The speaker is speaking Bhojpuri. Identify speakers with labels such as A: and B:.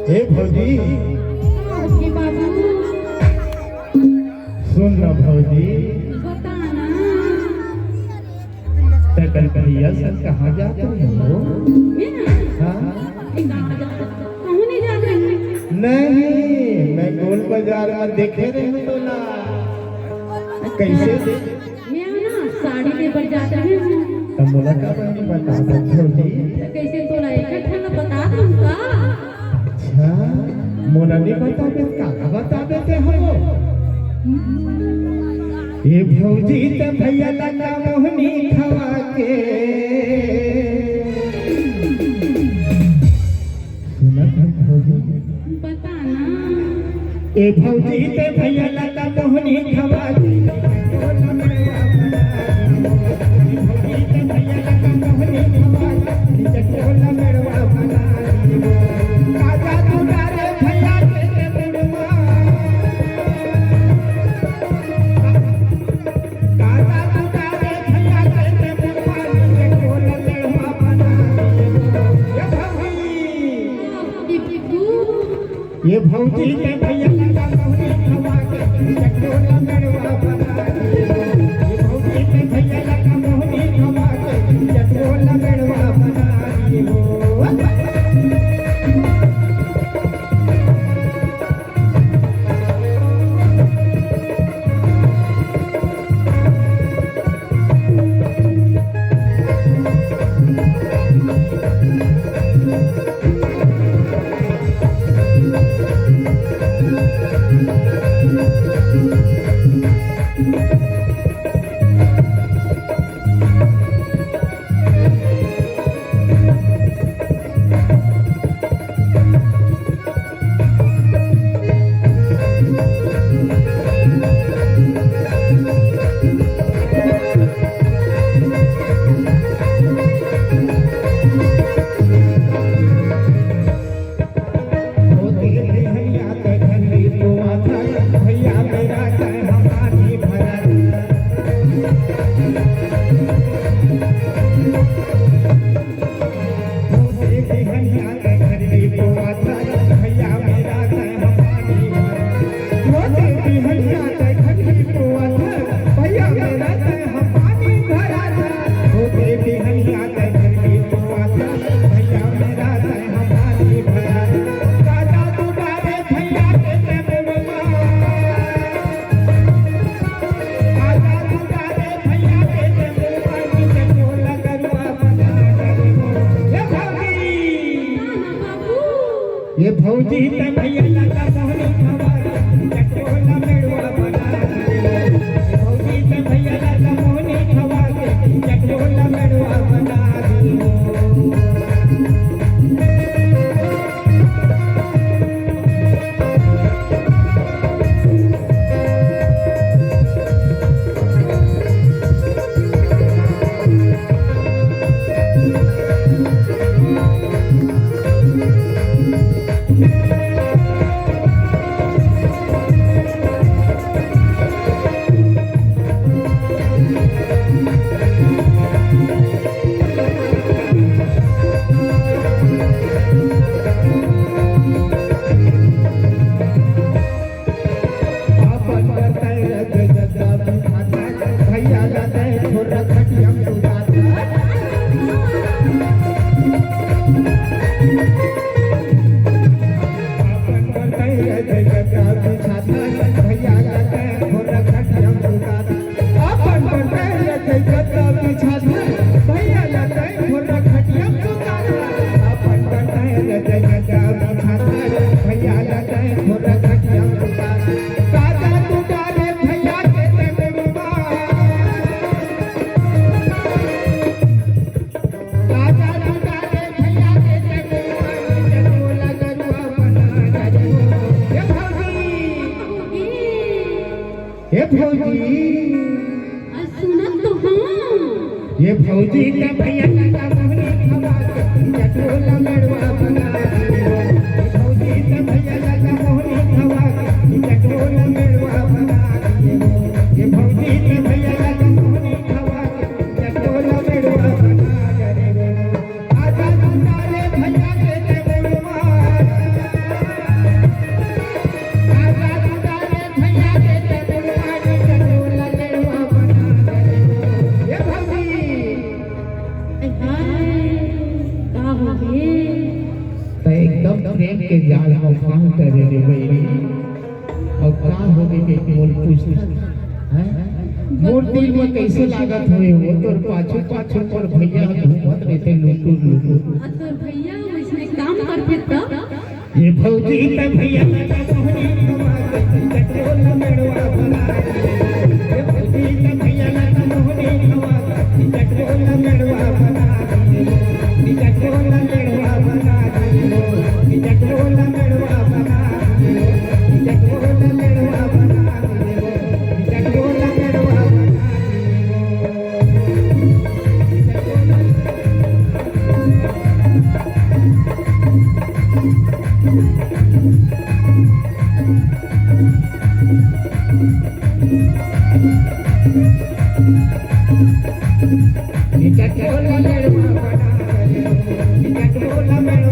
A: हे भौजी
B: बाबू
A: सुन ना भौजी कल भैया सर कहाँ जाते हो? हाँ? नहीं मैं गोल बाजार में देखे रहे तो ना कैसे
B: मैं ना साड़ी लेकर जाते हैं
A: तब बोला का बनी बता दो भौजी
B: कैसे तोला इकट्ठा ना बता दूंगा।
A: अच्छा मोना नहीं बता दे का बता देते हो ये भौजी ते भैया लगा मोहनी खवा के सुना था भौजी
B: पता ना
A: ये भौजी ते भैया लगा मोहनी खवा के भौजी ते भैया लगा मोहनी खवा के चटोला मेरवा बना काजा दुलारे भैया के मेरवा ये भौजी के भैया लगा मोहनी खवा के चटोला मेरवा बना ये भौजी के भैया लगा मोहनी खवा के चटोला मेरवा बना ये भौजी ते भैया लगा मोहनी खवा के चटोला मेरवा बना ये भौजी ते भैया लगा मोहनी खवा के चटोला मेरवा बना ये भौजी
B: सुना तो हाँ
A: ये भौजी का भैया लगा मोहनी खवा के चटोला मेरवा बना ये भौजी का भैया लगा मोहनी खवा के चटोला मेरवा बना ये भौजी का भैया लगा मोहनी खवा के चटोला मेरवा बना करे रे बहनी और का हो गई मोर पूछ हैं मोर दिल में कैसे लागत हुए वो तोर पाछू पाछू पर भैया घूमत रहते लुटू लुटू
B: आ तोर भैया वैसने काम करते त
A: ये भौजी त भैया का मोहनी हवा के चटोला मेड़वा बना ये भौजी त भैया का मोहनी हवा के चटोला मेड़वा बना चटोला मेड़वा बना चटोला मेड़वा बना चटोला मेड़वा बना चटोला मेड़वा चटोला मेड़वा बना चटोला मेड़वा